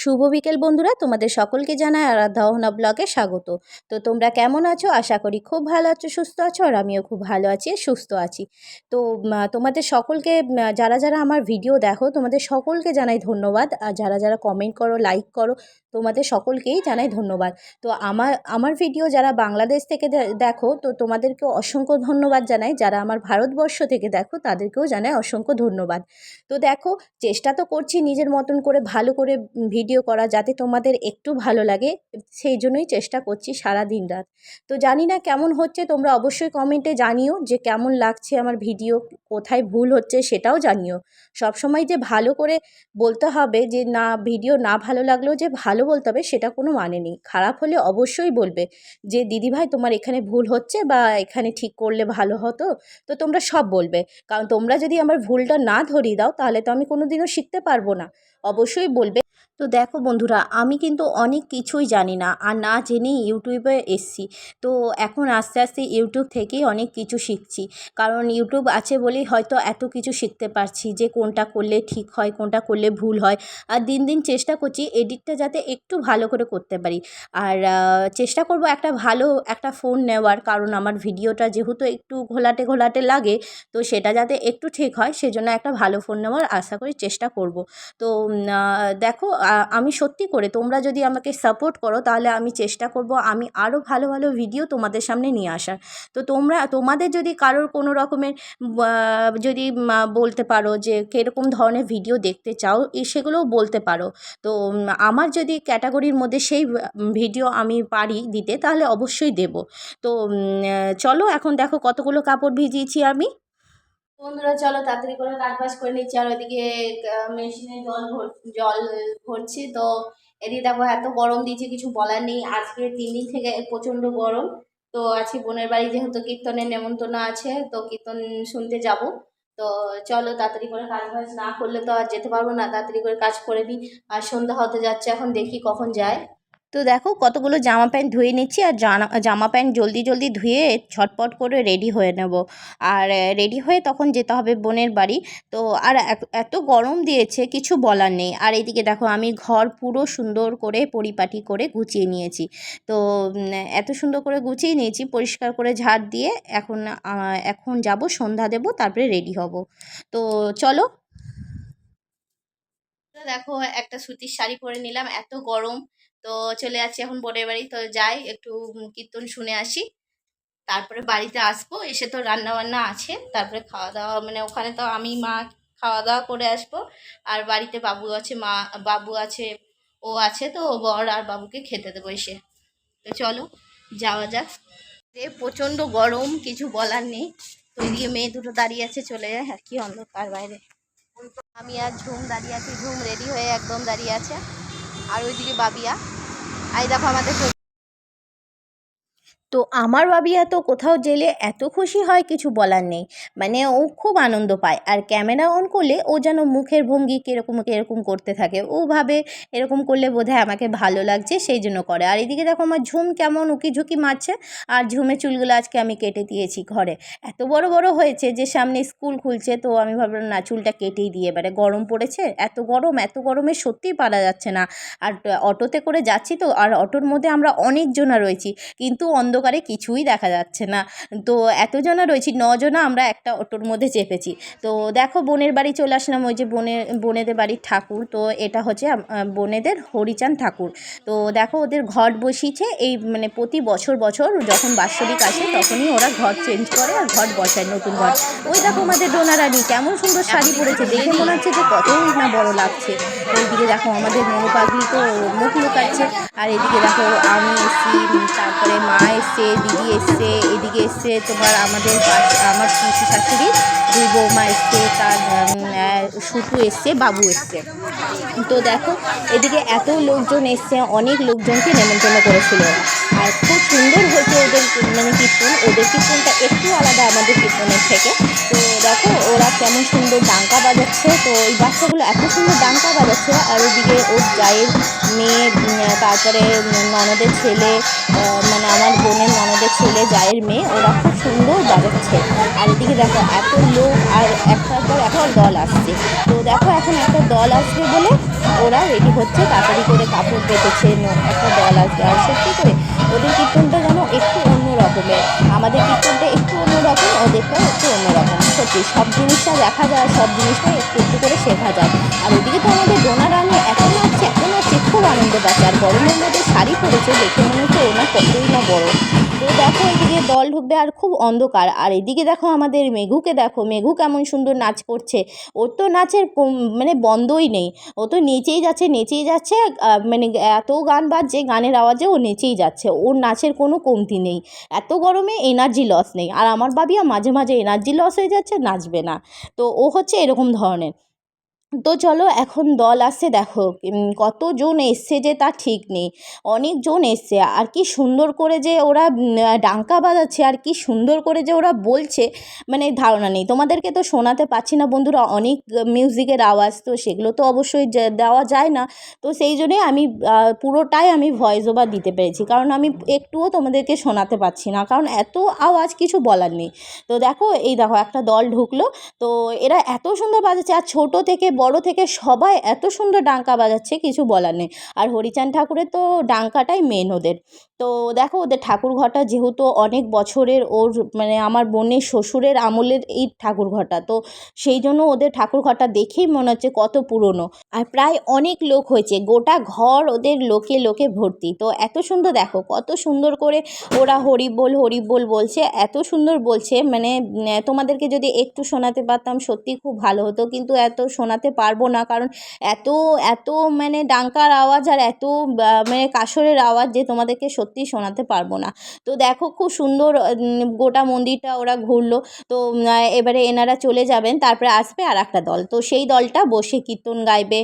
শুভ বিকেল বন্ধুরা, তোমাদের সকলকে জানাই আরাধ্যা ব্লগে স্বাগত। তো তোমরা কেমন আছো? আশা করি খুব ভালো আছো, সুস্থ আছো। আর আমিও খুব ভালো আছি, সুস্থ আছি। তো তোমাদের সকলকে যারা যারা আমার ভিডিও দেখো তোমাদের সকলকে জানাই ধন্যবাদ। আর যারা যারা কমেন্ট করো, লাইক করো, তোমাদের সকলকেই জানাই ধন্যবাদ। তো আমার ভিডিও যারা বাংলাদেশ থেকে দেখো তো তোমাদেরকেও অসংখ্য ধন্যবাদ জানাই। যারা আমার ভারতবর্ষ থেকে দেখো তাদেরকেও জানাই অসংখ্য ধন্যবাদ। তো দেখো, চেষ্টা তো করছি নিজের মতন করে ভালো করে ভিডিও করা, যাতে তোমাদের একটু ভালো লাগে, সেই জন্যই চেষ্টা করছি সারা দিন রাত। তো জানি না কেমন হচ্ছে, তোমরা অবশ্যই কমেন্টে জানিও যে কেমন লাগছে আমার ভিডিও, কোথায় ভুল হচ্ছে সেটাও জানিও। সবসময় যে ভালো করে বলতে হবে যে না, ভিডিও না ভালো লাগলেও যে ভালো বলতে হবে সেটা কোনো মানে নেই। খারাপ হলে অবশ্যই বলবে যে দিদিভাই তোমার এখানে ভুল হচ্ছে বা এখানে ঠিক করলে ভালো হতো। তো তোমরা সব বলবে, কারণ তোমরা যদি আমার ভুলটা না ধরিয়ে দাও তাহলে তো আমি কোনো দিনও শিখতে পারবো না। অবশ্যই বলবে। তো দেখো বন্ধুরা, আমি কিন্তু অনেক কিছুই জানি না, আর না জেনেই ইউটিউবে এসছি। তো এখন আস্তে আস্তে ইউটিউব থেকেই অনেক কিছু শিখছি, কারণ ইউটিউব আছে বলেই হয়তো এত কিছু শিখতে পারছি যে কোনটা করলে ঠিক হয়, কোনটা করলে ভুল হয়। আর দিন দিন চেষ্টা করছি এডিটটা যাতে একটু ভালো করে করতে পারি। আর চেষ্টা করব একটা ভালো একটা ফোন নেওয়ার, কারণ আমার ভিডিওটা যেহেতু একটু ঘোলাটে ঘোলাটে লাগে, তো সেটা যাতে একটু ঠিক হয় সেজন্য একটা ভালো ফোন নেওয়ার আশা করি চেষ্টা করব। তো দেখো, আমি সত্যি করে তোমরা যদি আমাকে সাপোর্ট করো তাহলে আমি চেষ্টা করব আমি আরও ভালো ভালো ভিডিও তোমাদের সামনে নিয়ে আসার। তো তোমাদের যদি কারোর কোনো রকমের যদি বলতে পারো যে কীরকম ধরনের ভিডিও দেখতে চাও, সেগুলোও বলতে পারো। তো আমার যদি ক্যাটাগরির মধ্যে সেই ভিডিও আমি পারি দিতে তাহলে অবশ্যই দেব। তো চলো, এখন দেখো কতগুলো কাপড় ভিজিয়েছি আমি। বন্ধুরা চলো তাড়াতাড়ি করে কাজ করে নিচ্ছি। আর ওইদিকে মেশিনে জল ভরছি। তো এদিকে দেখো এত গরম দিয়েছে, কিছু বলার নেই। আজকে 3 দিন থেকে প্রচণ্ড গরম। তো আজকে বোনের বাড়ি যেহেতু কীর্তনের নেমন্তন্ন আছে, তো কীর্তন শুনতে যাব। তো চলো তাড়াতাড়ি করে কাজ না করলে তো আর যেতে পারবো না, তাড়াতাড়ি করে কাজ করে নিই। আর সন্ধ্যা হতে যাচ্ছে, এখন দেখি কখন যায়। তো দেখো কতগুলো জামা প্যান্ট ধুয়ে নিচ্ছি, আর জামা প্যান্ট জলদি জলদি ধুয়ে ঝটপট করে রেডি হয়ে নেব। আর রেডি হয়ে তখন যেতে হবে বোনের বাড়ি। তো আর এত গরম দিয়েছে কিছু বলার নেই। আর এইদিকে দেখো আমি ঘর পুরো সুন্দর করে পরিপাটি করে গুছিয়ে নিয়েছি। তো এত সুন্দর করে গুছিয়ে নিয়েছি, পরিষ্কার করে ঝাড় দিয়ে এখন যাব সন্ধ্যা দেব, তারপরে রেডি হব। তো চলো। দেখো একটা সুতির শাড়ি পরে নিলাম, এত গরম। তো চলে যাচ্ছি এখন বোনের বাড়ি। তো যাই একটু কীর্তন শুনে আসি, তারপরে বাড়িতে আসবো। এসে তো রান্না বান্না আছে, তারপরে খাওয়া দাওয়া, মানে ওখানে তো আমি মা খাওয়া দাওয়া করে আসবো। আর বাড়িতে বাবু আছে, বাবু আছে, ও আছে। তো বর আর বাবুকে খেতে দেবো এসে। তো চলো যাওয়া যাক। প্রচণ্ড গরম, কিছু বলার নেই। তো এদিকে মেয়ে দুটো দাঁড়িয়ে আছে, চলে যায় আর কি অন্ধকার বাইরে। আমি আর ঝুম দাঁড়িয়ে আছি, ঝুম রেডি হয়ে একদম দাঁড়িয়ে আছে। আর ওইদিকে বাবিয়া, আই দেখো আমাদের। তো আমার বাবিয়া তো কোথাও গেলে এত খুশি হয় কিছু বলার নেই, মানে ও খুব আনন্দ পায়। আর ক্যামেরা অন করলে ও যেন মুখের ভঙ্গি কীরকম কীরকম করতে থাকে, ও ভাবে এরকম করলে বোধহয় আমাকে ভালো লাগছে, সেই জন্য করে। আর এদিকে দেখো আমার ঝুম কেমন উকি ঝুঁকি মারছে। আর ঝুমের চুলগুলো আজকে আমি কেটে দিয়েছি ঘরে, এত বড় বড় হয়েছে যে সামনে স্কুল খুলছে। তো আমি ভাবলাম না, চুলটা কেটেই দিয়ে, এবারে গরম পড়েছে, এত গরমে সত্যিই পারা যাচ্ছে না। আর অটোতে করে যাচ্ছি তো, আর অটোর মধ্যে আমরা অনেকজনা রয়েছি, কিন্তু অন্ধকারে কিছুই দেখা যাচ্ছে না। তো এতজনা রয়েছি, 9 জনা আমরা একটা অটোর মধ্যে চেপেছি। তো দেখো বোনের বাড়ি চলে আসলাম, ওই যে বোনেদের বাড়ির ঠাকুর। তো এটা হচ্ছে বোনেদের হরিচাঁদ ঠাকুর। তো দেখো ওদের ঘট বসিয়েছে, এই মানে প্রতি বছর যখন বাৎসরিক আসে তখনই ওরা ঘট চেঞ্জ করে আর ঘট বসায়, নতুন ঘট। ওই দেখো আমাদের ডোনারানি কেমন সুন্দর শাড়ি পরেছে, দেখে মনে হচ্ছে যে কতই না বড় লাগছে। ওইদিকে দেখো আমাদের মনু পাগলি তো মুখ লুকাচ্ছে। আর এদিকে দেখো আমি এসছি, তারপরে মা এসছে, দিদি এসছে, এদিকে এসছে তোমার আমার পিসি শাশুড়ি, 2 বৌমা এসছে, তার শুটু এসছে, বাবু এসছে। তো দেখো এদিকে এত লোকজন এসছে, অনেক লোকজনকে নেমন্তন্ন করেছিল। আর খুব সুন্দর হয়েছে ওদের মানে কীর্তন, ওদের কীর্তনটা একটু আলাদা আমাদের কীর্তনের থেকে। তো দেখো ওরা কেমন সুন্দর ডাঙ্কা বাজাচ্ছে। তো এই বাচ্চাগুলো এত সুন্দর ডাঙ্কা বাজাচ্ছে। আর ওদিকে ওর জায়ের মেয়ে, তারপরে ননদের ছেলে, মানে আমার বোনের ননদের ছেলে, জায়ের মেয়ে, ওরা খুব সুন্দর বাজাচ্ছে। আর এদিকে দেখো এত লোক, আর একটার পর একটা দল আসছে। তো দেখো এখন একটা দল আসবে বলে ওরা রেডি হচ্ছে, তাড়াতাড়ি করে কাপড় পেতেছে, একটা দল আসবে। আর সত্যি করে ওদের কীর্তনটা যেন একটু অন্য রকমের, আমাদের কীর্তনটা একটু অন্যরকম, ওদেরটাও একটু অন্যরকম। সত্যি সব জিনিসটা দেখা যায়, সব জিনিসটাই একটু একটু করে শেখা যায়। আর ওদিকে তো আমাদের ডোনা রানী এত নাচছে, এত নাচছে, খুব আনন্দ পাচ্ছে। আর গরমের মধ্যে শাড়ি পরেছে, দেখে মনে হচ্ছে ওনা কতই না বড়। তো দেখো এদিকে দল ঢুকবে আর খুব অন্ধকার। আর এদিকে দেখো আমাদের মেঘুকে দেখো, মেঘু কেমন সুন্দর নাচ করছে। ওর তো নাচের মানে বন্ধই নেই, ও তো নেচেই যাচ্ছে, নেচেই যাচ্ছে। মানে এত গান বাজছে, গানের আওয়াজে ও নেচেই যাচ্ছে, ওর নাচের কোনো কমতি নেই। এত গরমে এনার্জি লস নেই। আর আমার বাবিয়া মাঝে মাঝে এনার্জি লস হয়ে যাচ্ছে, নাচবে না। তো ও হচ্ছে এরকম ধরনের। তো চলো এখন দল আসছে দেখো, কতজন এসছে যে তা ঠিক নেই, অনেকজন এসছে। আর কি সুন্দর করে যে ওরা ডাঙ্কা বাজাচ্ছে, আর কি সুন্দর করে যে ওরা বলছে, মানে ধারণা নেই। তোমাদেরকে তো শোনাতে পারছি না বন্ধুরা, অনেক মিউজিকের আওয়াজ, তো সেগুলো তো অবশ্যই দেওয়া যায় না। তো সেই জন্যে আমি পুরোটাই আমি ভয়েস ওভার দিতে পেরেছি, কারণ আমি একটুও তোমাদেরকে শোনাতে পারছি না, কারণ এত আওয়াজ কিছু বলার নেই। তো দেখো এই দেখো একটা দল ঢুকলো, তো এরা এত সুন্দর বাজাচ্ছে, আর ছোট থেকে বড় থেকে সবাই এত সুন্দর ডাঙ্কা বাজাচ্ছে, কিছু বলার নেই। আর হরিচাঁদ ঠাকুরের তো ডাঙ্কাটাই মেন ওদের। তো দেখো ওদের ঠাকুর ঘরটা যেহেতু অনেক বছরের, ওর মানে আমার বোনের শ্বশুরের আমলের এই ঠাকুর ঘরটা, তো সেই জন্য ওদের ঠাকুর ঘরটা দেখেই মনে হচ্ছে কত পুরনো। আর প্রায় অনেক লোক হয়েছে, গোটা ঘর ওদের লোকে লোকে ভর্তি। তো এত সুন্দর দেখো, কত সুন্দর করে ওরা হরিবোল হরিবোল বলছে, এত সুন্দর বলছে, মানে তোমাদেরকে যদি একটু শোনাতে পারতাম সত্যি খুব ভালো হতো, কিন্তু এত শোনাতে পারবো না, কারণ এত এত মানে ডাঙ্কার আওয়াজ, আর এত মানে কাসরের আওয়াজ যে তোমাদেরকে সত্যি শোনাতে পারবো না। তো দেখো খুব সুন্দর গোটা মন্দিরটা ওরা ঘুরলো। তো এবারে এনারা চলে যাবেন, তারপরে আসবে আর একটা দল, তো সেই দলটা বসে কীর্তন গাইবে,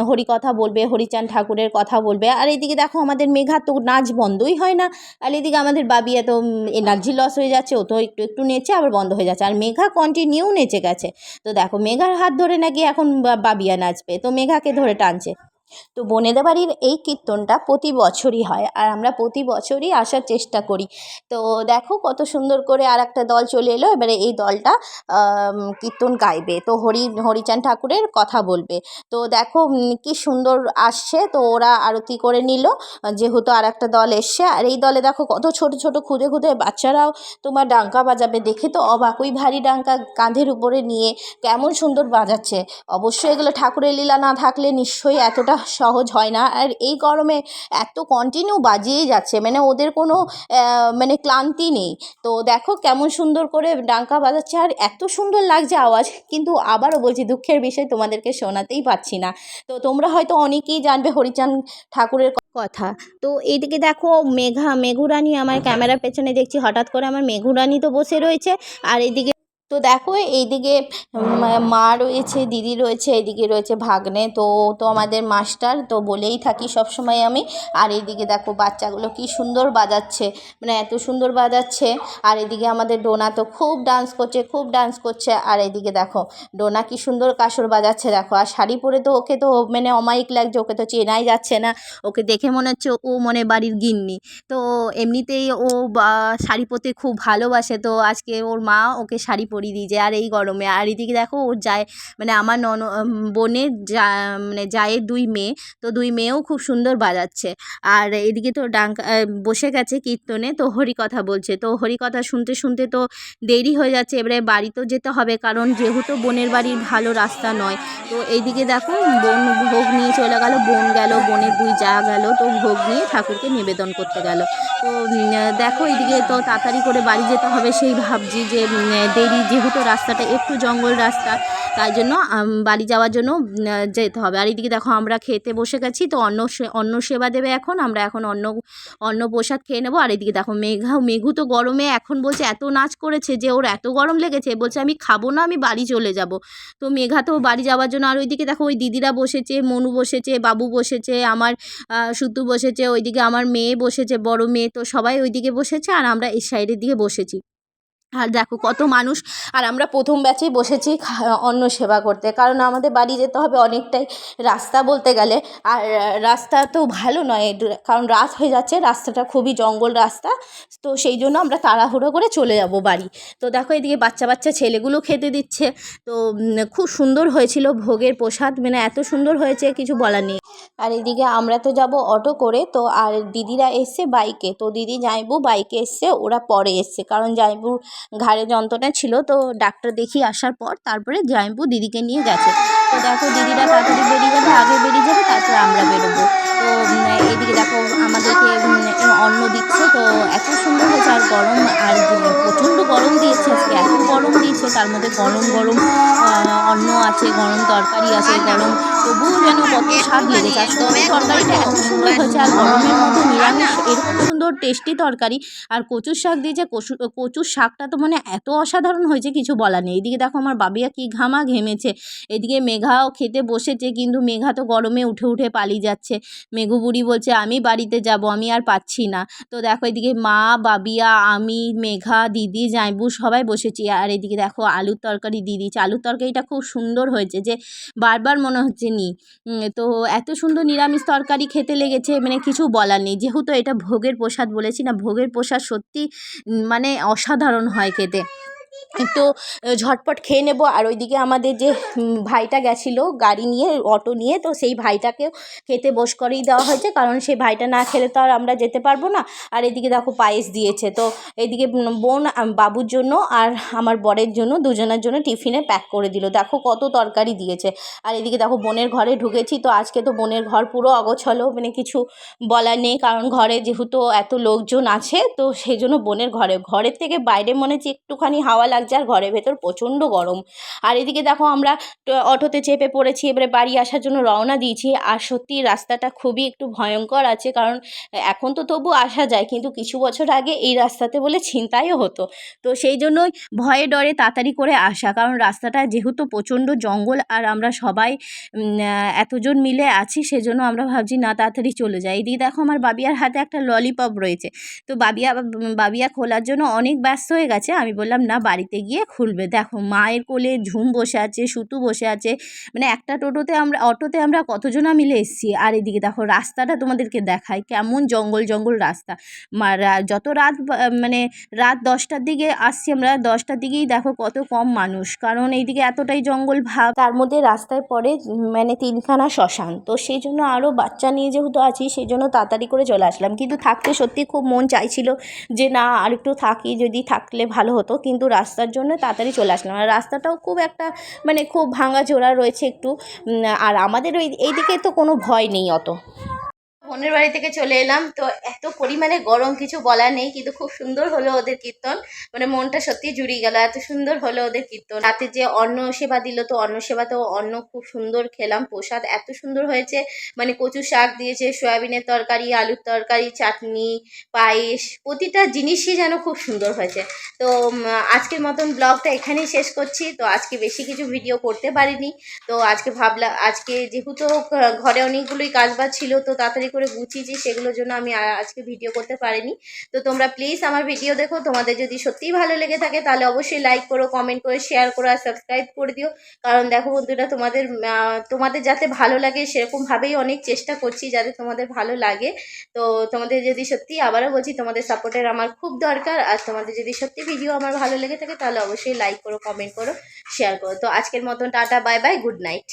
হরিকথা বলবে, হরিচাঁদ ঠাকুরের কথা বলবে। আর এদিকে দেখো আমাদের মেঘা তো নাচ বন্ধই হয় না। আর এদিকে আমাদের বাবিয়া তো এনার্জি লস হয়ে যাচ্ছে, ও তো একটু একটু নেচে আবার বন্ধ হয়ে যাচ্ছে, আর মেঘা কন্টিনিউ নেচে গেছে। তো দেখো মেঘার হাত ধরে নাকি এখন বাবিয়া নাচবে, তো মেঘাকে ধরে টানছে। তো বোনেদের বাড়ির এই কীর্তনটা প্রতি বছরই হয়, আর আমরা প্রতি বছরই আসার চেষ্টা করি। তো দেখো কত সুন্দর করে আর একটা দল চলে এলো, এবারে এই দলটা কীর্তন গাইবে, তো হরিচাঁদ ঠাকুরের কথা বলবে। তো দেখো কি সুন্দর আসছে, তো ওরা আরতি করে নিল, যেহেতু আর একটা দল এসছে। আর এই দলে দেখো কত ছোট ছোট ক্ষুদে ক্ষুদে বাচ্চারাও তোমার ডাঙ্কা বাজাবে, দেখে তো অবাক, ওই ভারী ডাঙ্কা কাঁধের উপরে নিয়ে কেমন সুন্দর বাজাচ্ছে। অবশ্যই এগুলো ঠাকুরের লীলা না থাকলে নিশ্চয়ই এতটা সহজ হয় না। আর এই গরমে এত কন্টিনিউ বাজিয়েই যাচ্ছে, মানে ওদের কোনো মানে ক্লান্তি নেই। তো দেখো কেমন সুন্দর করে ডাঙ্কা বাজাচ্ছে, আর এত সুন্দর লাগছে আওয়াজ, কিন্তু আবারও বলছি দুঃখের বিষয় তোমাদেরকে শোনাতেই পারছি না। তো তোমরা হয়তো অনেকেই জানবে হরিচাঁদ ঠাকুরের কথা। তো এইদিকে দেখো মেঘুরানী আমার ক্যামেরার পেছনে দেখছি, হঠাৎ করে আমার মেঘুরানী তো বসে রয়েছে। আর এইদিকে তো দেখো এইদিকে মা রয়েছে, দিদি রয়েছে, এদিকে রয়েছে ভাগ্নে, তো তো আমাদের মাস্টার, তো বলেই থাকি সব সময় আমি। আর এইদিকে দেখো বাচ্চাগুলো কি সুন্দর বাজাচ্ছে, মানে এত সুন্দর বাজাচ্ছে। আর এদিকে আমাদের ডোনা তো খুব ডান্স করছে, খুব ডান্স করছে। আর এদিকে দেখো ডোনা কি সুন্দর কাসর বাজাচ্ছে দেখো। আর শাড়ি পরে তো ওকে তো মানে অমায়িক লাগছে, ওকে তো চেনাই যাচ্ছে না, ওকে দেখে মনে হচ্ছে ও মনে বাড়ির গিন্নি। তো এমনিতেই ও শাড়ি পরতে খুব ভালোবাসে, তো আজকে ওর মা ওকে শাড়ি পরিয়ে দিয়েছে, আর এই গরমে। আর এদিকে দেখো ওর যায়, মানে আমার বোনের মানে জায়ের দুই মেয়ে, তো দুই মেয়েও খুব সুন্দর বাজাচ্ছে। আর এদিকে তো ডাঙ্কা বসে গেছে কীর্তনে, তো হরিকথা বলছে, তো হরিকথা শুনতে শুনতে তো দেরি হয়ে যাচ্ছে, এবারে বাড়িতেও যেতে হবে, কারণ যেহেতু বোনের বাড়ির ভালো রাস্তা নয়। তো এইদিকে দেখো বোন ভোগ নিয়ে চলে গেল, বোন গেল, বোনের দুই যা গেল, তো ভোগ নিয়ে ঠাকুরকে নিবেদন করতে গেল। তো দেখো এইদিকে তো তাড়াতাড়ি করে বাড়ি যেতে হবে, সেই ভাবছি যে দেরি, যেহেতু রাস্তাটা একটু জঙ্গল রাস্তা, তাই জন্য বাড়ি যাওয়ার জন্য যেতে হবে। আর এইদিকে দেখো আমরা খেতে বসে গেছি, তো অন্ন সেবা দেবে এখন, আমরা এখন অন্ন প্রসাদ খেয়ে নেবো। আর এদিকে দেখো মেঘু তো গরমে এখন বলছে, এত নাচ করেছে যে ওর এত গরম লেগেছে, বলছে আমি খাবো না, আমি বাড়ি চলে যাব। তো মেঘা তো বাড়ি যাওয়ার জন্য, আর ওইদিকে দেখো ওই দিদিরা বসেছে, মনু বসেছে, বাবু বসেছে, আমার সুতু বসেছে, ওইদিকে আমার মেয়ে বসেছে, বড় মেয়ে, তো সবাই ওইদিকে বসেছে, আর আমরা এই সাইডের দিকে বসেছি। আর দেখো কত মানুষ। আর আমরা প্রথম ব্যাচেই বসেছি অন্ন সেবা করতে, কারণ আমাদের বাড়ি যেতে হবে অনেকটাই রাস্তা বলতে গেলে। আর রাস্তা তো ভালো নয়, কারণ রাত হয়ে যাচ্ছে, রাস্তাটা খুবই জঙ্গল রাস্তা। তো সেই জন্য আমরা তাড়াহুড়ো করে চলে যাব বাড়ি। তো দেখো এদিকে বাচ্চা বাচ্চা ছেলেগুলো খেতে দিচ্ছে। তো খুব সুন্দর হয়েছিল ভোগের প্রসাদ, মানে এত সুন্দর হয়েছে কিছু বলার নেই। আর এদিকে আমরা তো যাব অটো করে, তো আর দিদিরা এসছে বাইকে। তো দিদি জামাইবু বাইকে এসছে, ওরা পরে এসছে, কারণ জামাইবুর ঘাড়ে যন্ত্রণা ছিল, তো ডাক্তার দেখিয়ে আসার পর তারপরে জামাইবু দিদিকে নিয়ে গেছে। তো দেখো দিদিরা তাড়াতাড়ি বেরিয়ে যাবে, আগে বেরিয়ে যাবে, তারপরে আমরা বেরোবো। তো এদিকে দেখো আমাদেরকে অন্ন দিচ্ছে। তো এত সুন্দর হয়েছে, আর গরম, আর প্রচণ্ড গরম দিয়েছে আজকে, এত গরম দিয়েছে, তার মধ্যে গরম গরম অন্ন আছে, গরম তরকারি আছে, গরম, তবুও যেন কত স্বাদ লেগেছে। আর সত্যি তরকারিটা এত সুন্দর হয়েছে, আর গরমের মধ্যে নিরামিষ এরকম সুন্দর টেস্টি তরকারি। আর কচুর শাক দিয়েছে, কচুর শাকটা তো মানে এত অসাধারণ হয়েছে কিছু বলার নেই। এদিকে দেখো আমার বাবিয়া কি ঘামা ঘেমেছে। এদিকে মেঘাও খেতে বসেছে, কিন্তু মেঘা তো গরমে উঠে উঠে পালিয়ে যাচ্ছে। মেঘু বুড়ি বলছে আমি বাড়িতে যাব, আমি আর পাচ্ছি না। তো দেখো এদিকে মা, বাবিয়া, আমি, মেঘা, দিদি, জামাইবু সবাই বসেছি। আর এদিকে দেখো আলুর তরকারি দিয়েছে। আলুর তরকারিটা খুব সুন্দর হয়েছে, যে বারবার মনে হচ্ছে তো এত সুন্দর নিরামিষ তরকারি খেতে লেগেছে, মানে কিছু বলার নেই। যেহেতু এটা ভোগের প্রসাদ বলেছি না, ভোগের প্রসাদ সত্যি মানে অসাধারণ হয় খেতে। তো ঝটপট খেয়ে নেব। আর ওইদিকে আমাদের যে ভাইটা গেছিলো গাড়ি নিয়ে, অটো নিয়ে, তো সেই ভাইটাকেও খেতে বস করেই দেওয়া হয়েছে, কারণ সেই ভাইটা না খেলে তো আর আমরা যেতে পারবো না। আর এদিকে দেখো পায়েস দিয়েছে। তো এদিকে বোন বাবুর জন্য আর আমার বরের জন্য, দুজনের জন্য টিফিনে প্যাক করে দিল। দেখো কত তরকারি দিয়েছে। আর এদিকে দেখো বোনের ঘরে ঢুকেছি। তো আজকে তো বোনের ঘর পুরো অগোছালো, মানে কিছু বলার নেই, কারণ ঘরে যেহেতু এত লোকজন আছে, তো সেই জন্য বোনের ঘরের থেকে বাইরে মনে হচ্ছে একটুখানি হাওয়া লাগছে, আর ঘরের ভেতর প্রচণ্ড গরম। আর এদিকে দেখো আমরা অটোতে চেপে পড়েছি, এবারে বাড়ি আসার জন্য রওনা দিয়েছি। আর সত্যি রাস্তাটা খুবই একটু ভয়ঙ্কর আছে, কারণ এখন তো তবু আসা যায়, কিন্তু কিছু বছর আগে এই রাস্তাতে বলে ছিনতাইও হতো। তো সেই জন্যই ভয়ে ডরে তাড়াতাড়ি করে আসা, কারণ রাস্তাটা যেহেতু প্রচণ্ড জঙ্গল, আর আমরা সবাই এতজন মিলে আছি, সেজন্য আমরা ভাবছি না তাড়াতাড়ি চলে যাই। এদিকে দেখো আমার বাবিয়ার হাতে একটা ললিপপ রয়েছে। তো বাবিয়া খোলার জন্য অনেক ব্যস্ত হয়ে গেছে। আমি বললাম না, বাড়িতে গিয়ে খুলবে। দেখো মায়ের কোলে ঝুম বসে আছে, সুতু বসে আছে, মানে একটা অটোতে আমরা কতজনা মিলে এসেছি। আর এদিকে দেখো রাস্তাটা তোমাদেরকে দেখাই, কেমন জঙ্গল জঙ্গল রাস্তা। যত রাত মানে রাত 10টার দিকে আসছি আমরা, 10টার দিকেই দেখো কত কম মানুষ, কারণ এইদিকে এতটাই জঙ্গল ভাব, তার মধ্যে রাস্তায় পড়ে মানে 3খানা শ্মশান। তো সেই জন্য আরও বাচ্চা নিয়ে যেহেতু আছি, সেই জন্য তাড়াতাড়ি করে চলে আসলাম। কিন্তু থাকতে সত্যি খুব মন চাইছিল যে না আর একটু থাকি, যদি থাকলে ভালো হতো, কিন্তু রাস্তার জন্য তাড়াতাড়ি চলে আসলাম। আর রাস্তাটাও খুব একটা মানে খুব ভাঙাচোরা রয়েছে একটু। আর আমাদের এইদিকে তো কোনো ভয় নেই অত। বোনের বাড়ি থেকে চলে এলাম। তো এত পরিমাণে গরম কিছু বলার নেই, কিন্তু খুব সুন্দর হলো ওদের কীর্তন, মানে মনটা সত্যি জুড়িয়ে গেল, এত সুন্দর হলো ওদের কীর্তন। রাতে যে অন্ন সেবা দিল, তো অন্ন সেবাতেও অন্ন খুব সুন্দর খেলাম, প্রসাদ এত সুন্দর হয়েছে, মানে কচু শাক দিয়েছে, সয়াবিনের তরকারি, আলুর তরকারি, চাটনি, পায়েস, প্রতিটা জিনিসই যেন খুব সুন্দর হয়েছে। তো আজকের মতন ব্লগটা এখানেই শেষ করছি। তো আজকে বেশি কিছু ভিডিও করতে পারিনি। তো আজকে ভাবলাম, আজকে যেহেতু ঘরে অনেকগুলোই কাজবাজ ছিল, তো তাড়াতাড়ি করে গুছিয়েছি, সেগুলোর জন্য আমি আজকে ভিডিও করতে পারিনি। তো তোমরা প্লিজ আমার ভিডিও দেখো, তোমাদের যদি সত্যিই ভালো লেগে থাকে তাহলে অবশ্যই লাইক করো, কমেন্ট করে, শেয়ার করো, আর সাবস্ক্রাইব করে দিও। কারণ দেখো বন্ধুরা, তোমাদের যাতে ভালো লাগে সেরকমভাবেই অনেক চেষ্টা করছি যাতে তোমাদের ভালো লাগে। তো তোমাদের যদি সত্যি, আবারও বলছি, তোমাদের সাপোর্টের আমার খুব দরকার। আর তোমাদের যদি সত্যি ভিডিও আমার ভালো লেগে থাকে তাহলে অবশ্যই লাইক করো, কমেন্ট করো, শেয়ার করো। তো আজকের মতন tata, bye bye, good night.